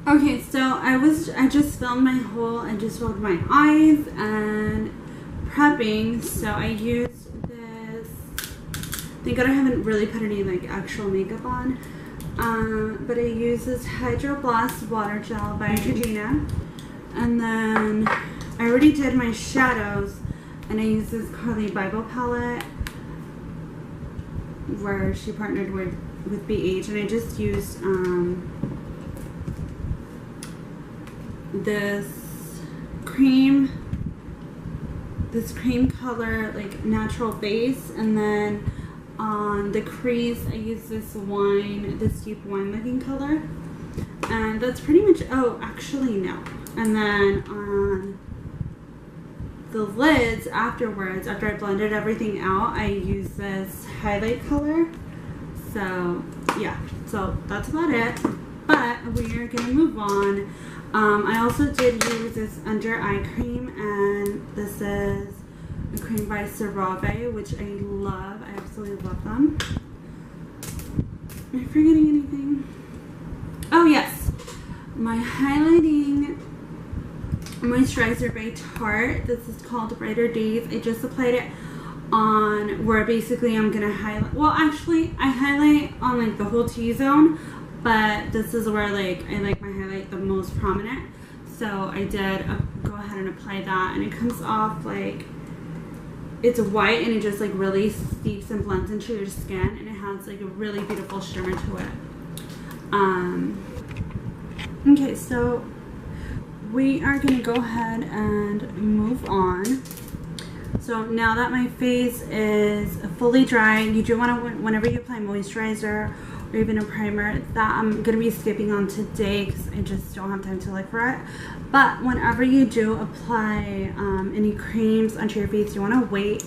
Okay, so I just filmed my whole, I just filled my eyes and prepping. So I used this, thank God I haven't really put any like actual makeup on, but I used this Hydro Blast Water Gel by Georgina, and then I already did my shadows, and I used this carlybyel palette where she partnered with BH, and I just used this cream color, like natural base, and then on the crease I use this deep wine looking color, and that's pretty much, oh actually no, and then on the lids afterwards, after I blended everything out, I use this highlight color. So yeah, so that's about it, but we are gonna move on. I also did use this under eye cream, and this is a cream by CeraVe, which I love. I absolutely love them. Am I forgetting anything? Oh yes, my highlighting moisturizer by Tarte. This is called Brighter Days. I just applied it on where basically I'm gonna highlight. Well, actually, I highlight on like the whole T-zone, but this is where like I like my highlight the most prominent. So I did go ahead and apply that, and it comes off like it's white, and it just like really steeps and blends into your skin, and it has like a really beautiful shimmer to it. Okay, so we are gonna go ahead and move on. So now that my face is fully dry, you do want to, whenever you apply moisturizer or even a primer, that I'm gonna be skipping on today because I just don't have time to look for it. But whenever you do apply any creams onto your face, you want to wait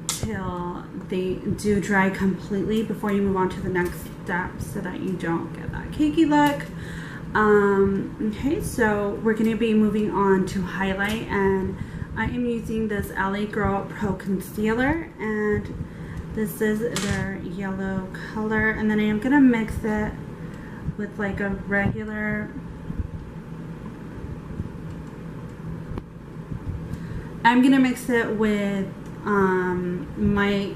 till they do dry completely before you move on to the next step, so that you don't get that cakey look. Okay, so we're going to be moving on to highlight, and I am using this LA Girl Pro Concealer, and this is their yellow color, and then I am going to mix it with like a regular, I'm going to mix it with my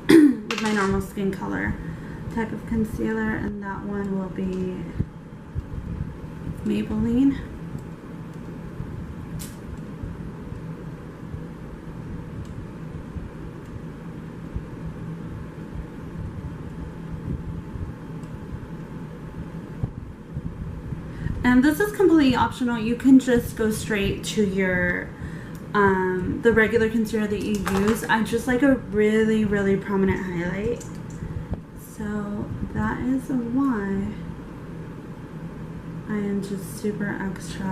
with my normal skin color type of concealer, and that one will be Maybelline. And this is completely optional. You can just go straight to your the regular concealer that you use. I just like a really, really prominent highlight. So that is why I am just super extra.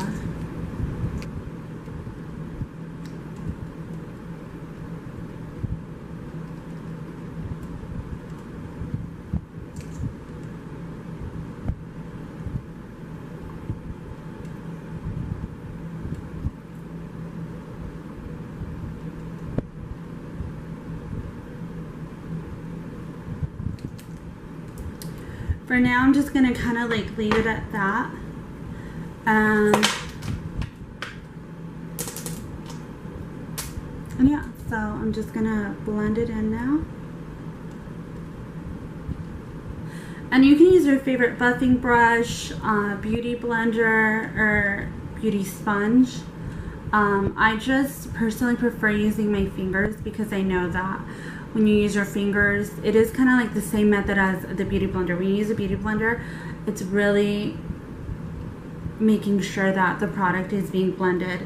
For now, I'm just gonna kind of like leave it at that. And yeah, so I'm just gonna blend it in now. And you can use your favorite buffing brush, beauty blender, or beauty sponge. I just personally prefer using my fingers because I know that when you use your fingers, it is kind of like the same method as the beauty blender. When you use a beauty blender, it's really making sure that the product is being blended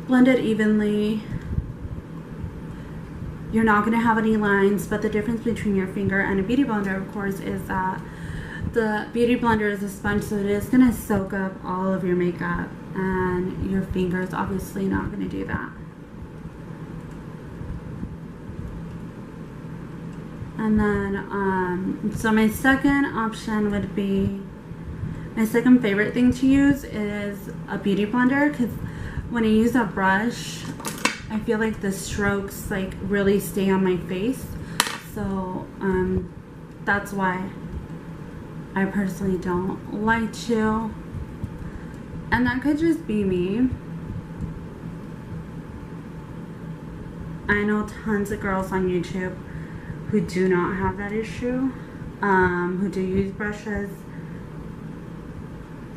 evenly. You're not going to have any lines, but the difference between your finger and a beauty blender, of course, is that the beauty blender is a sponge, so it is going to soak up all of your makeup, and your finger is obviously not going to do that. And then, so my second option would be, my second favorite thing to use is a beauty blender, because when I use a brush, I feel like the strokes like really stay on my face. So that's why I personally don't like to And that could just be me. I know tons of girls on YouTube who do not have that issue, who do use brushes.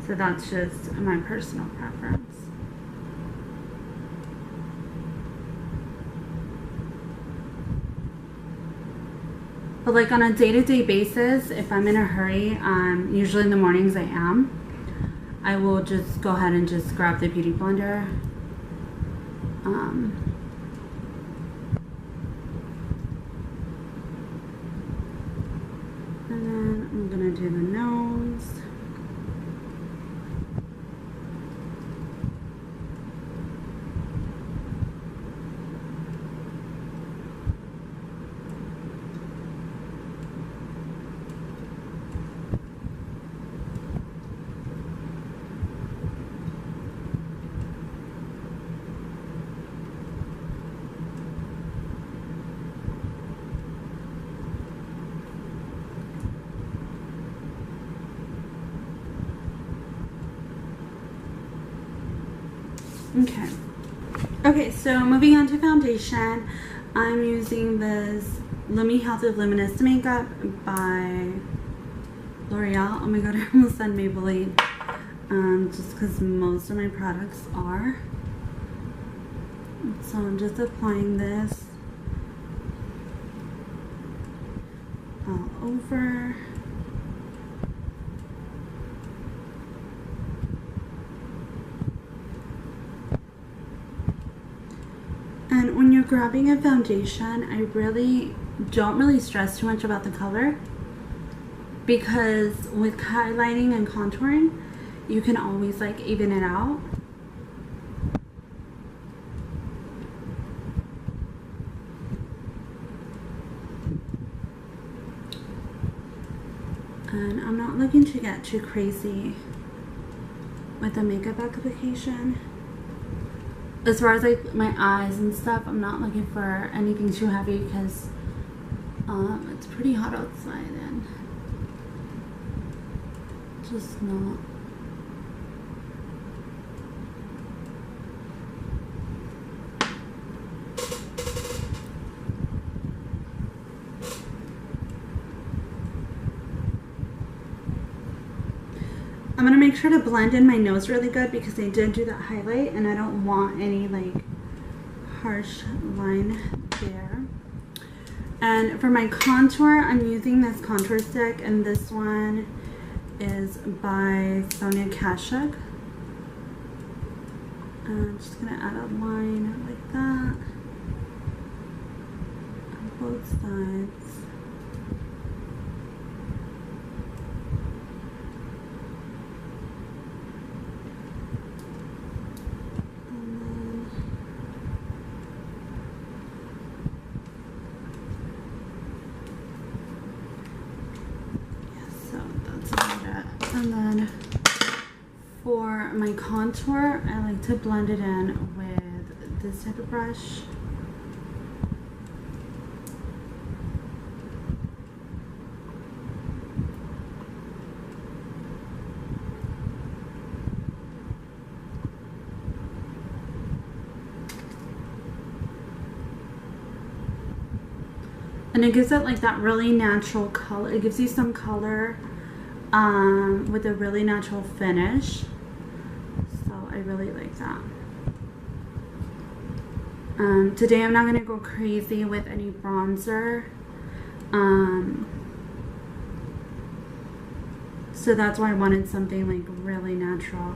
So that's just my personal preference. But like on a day-to-day basis, if I'm in a hurry, usually in the mornings I will just go ahead and just grab the beauty blender. And then I'm gonna do the nose. Okay, so moving on to foundation, I'm using this Lumi Healthy Luminous Makeup by L'Oreal. Oh my god, I almost said Maybelline, just because most of my products are. So I'm just applying this all over. And when you're grabbing a foundation, I don't really stress too much about the color, because with highlighting and contouring, you can always like even it out. And I'm not looking to get too crazy with the makeup application. As far as like my eyes and stuff, I'm not looking for anything too heavy because it's pretty hot outside and just not. I'm gonna make sure to blend in my nose really good because I did do that highlight and I don't want any like harsh line there. And for my contour, I'm using this contour stick, and this one is by Sonia Kashuk. I'm just gonna add a line like that on both sides. And then for my contour, I like to blend it in with this type of brush. And it gives it like that really natural color. It gives you some color with a really natural finish, so I really like that. Today I'm not going to go crazy with any bronzer, so that's why I wanted something like really natural.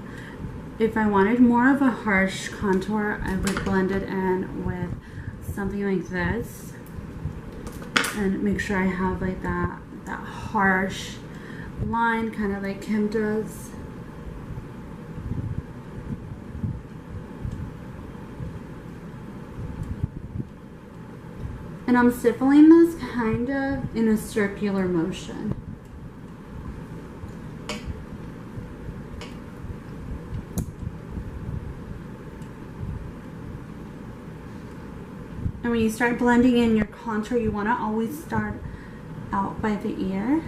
If I wanted more of a harsh contour, I would blend it in with something like this and make sure I have like that harsh line, kind of like Kim does. And I'm stippling this kind of in a circular motion. And when you start blending in your contour, you want to always start out by the ear.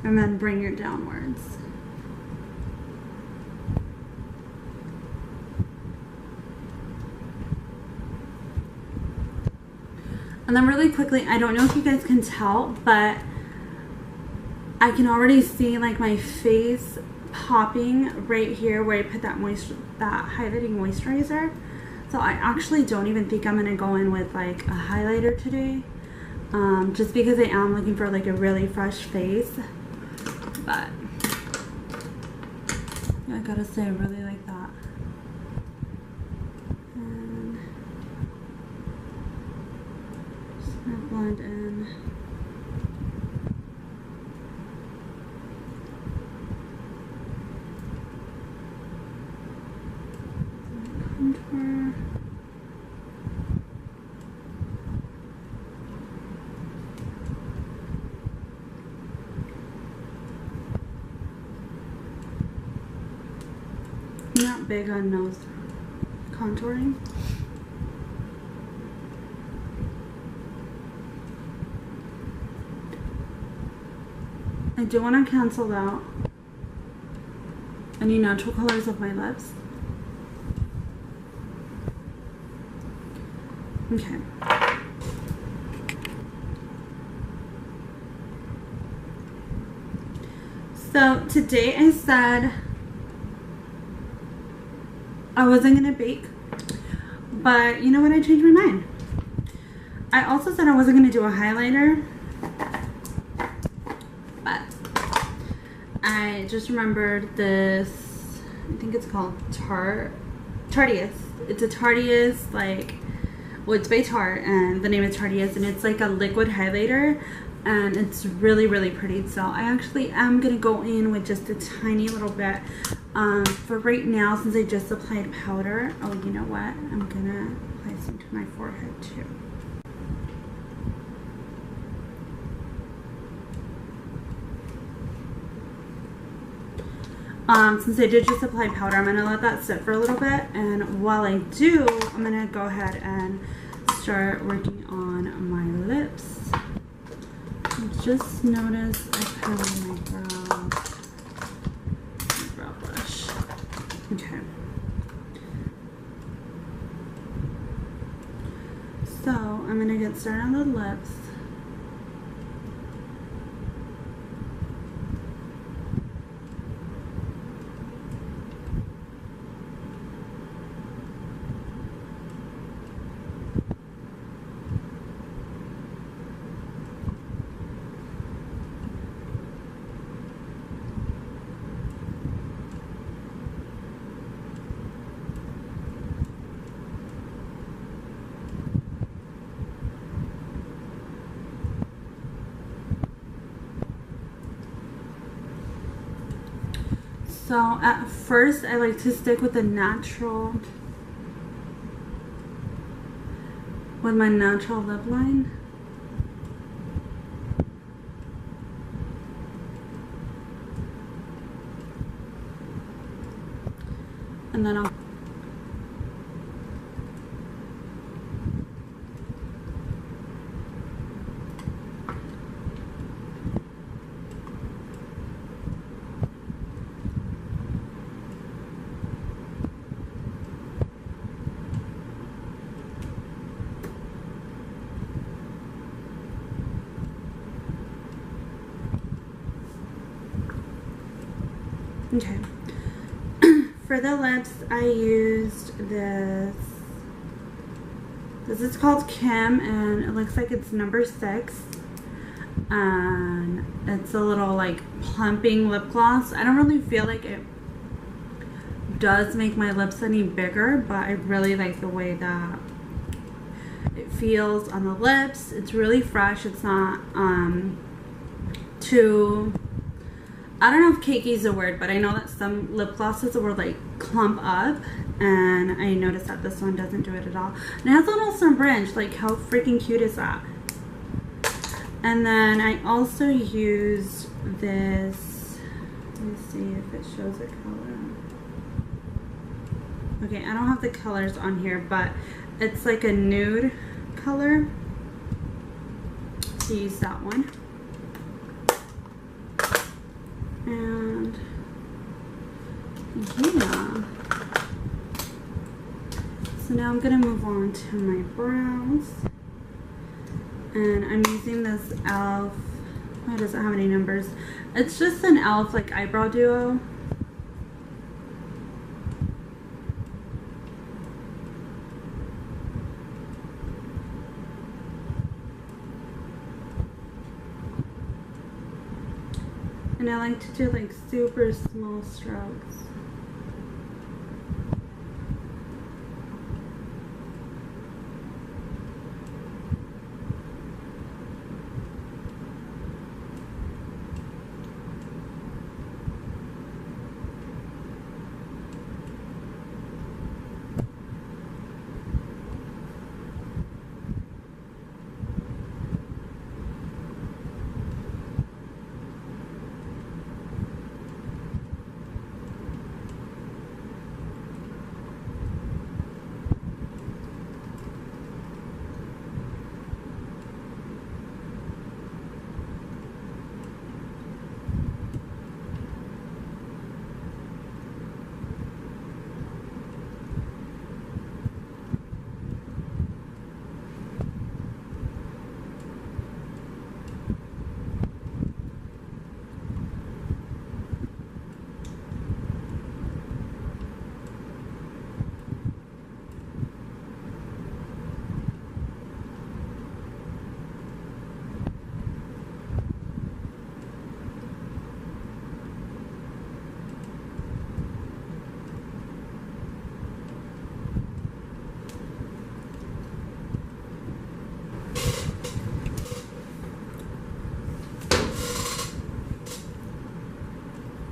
and then bring it downwards. And then really quickly, I don't know if you guys can tell, but I can already see like my face popping right here where I put that highlighting moisturizer. So I actually don't even think I'm gonna go in with like a highlighter today, just because I am looking for like a really fresh face. But yeah, I gotta say I really like that. And just gonna blend in. Contour. I'm not big on nose contouring. I do want to cancel out any natural colors of my lips. Okay. So today I said I wasn't gonna bake, but you know what? I changed my mind. I also said I wasn't gonna do a highlighter, but I just remembered this. I think it's called Tarteist. It's a Tarteist, like, well, it's by Tarte, and the name is Tarteist, and it's like a liquid highlighter, and it's really, really pretty. So I actually am gonna go in with just a tiny little bit. For right now, since I just applied powder, oh, you know what? I'm gonna apply some to my forehead too. Since I did just apply powder, I'm gonna let that sit for a little bit, and while I do, I'm gonna go ahead and start working on my lips. I just noticed I have my brow brush. Okay. So I'm gonna get started on the lips. So at first I like to stick with the natural, with my natural lip line. And then I'll okay. For the lips, I used this. This is called Kim, and it looks like it's number 6. And it's a little like plumping lip gloss. I don't really feel like it does make my lips any bigger, but I really like the way that it feels on the lips. It's really fresh. It's not too, I don't know if cakey is a word, but I know that some lip glosses will like clump up, and I noticed that this one doesn't do it at all. And it has a little sunbridge. Like, how freaking cute is that? And then I also used this. Let me see if it shows a color. Okay, I don't have the colors on here, but it's like a nude color. So use that one. yeah. So now I'm gonna move on to my brows. And I'm using this e.l.f. Oh, it doesn't have any numbers. It's just an e.l.f. like eyebrow duo. And I like to do like super small strokes.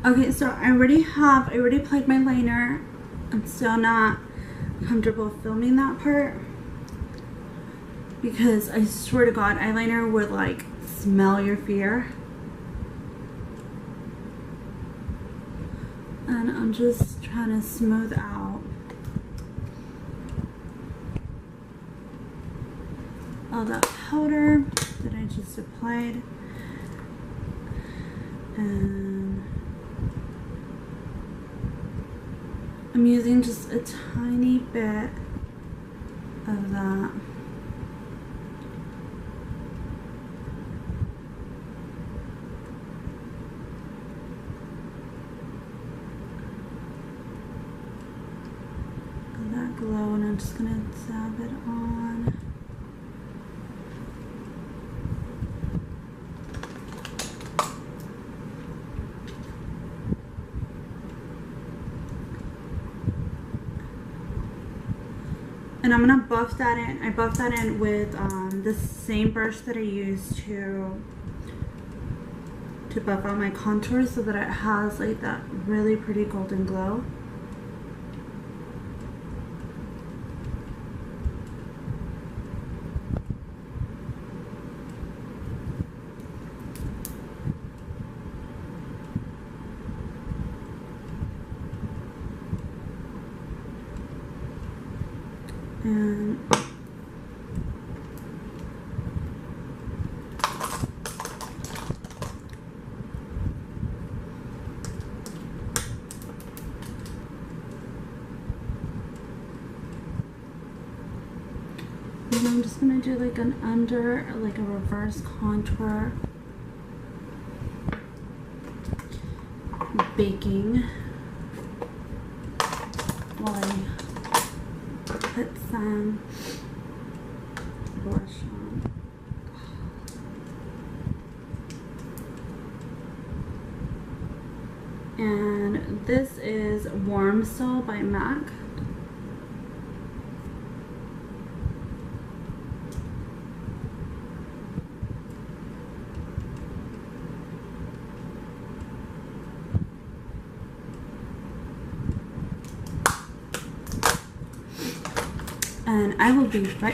Okay, so I already applied my liner. I'm still not comfortable filming that part because I swear to God, eyeliner would like smell your fear. And I'm just trying to smooth out all that powder that I just applied. And I'm using just a tiny bit of that. That glow, and I'm just gonna dab it on. And I'm gonna buff that in. I buff that in with the same brush that I use to buff out my contour so that it has like that really pretty golden glow. And I'm just gonna do like an under, like a reverse contour, baking while I put some blush on. And this is Warm Still by MAC. And I will be right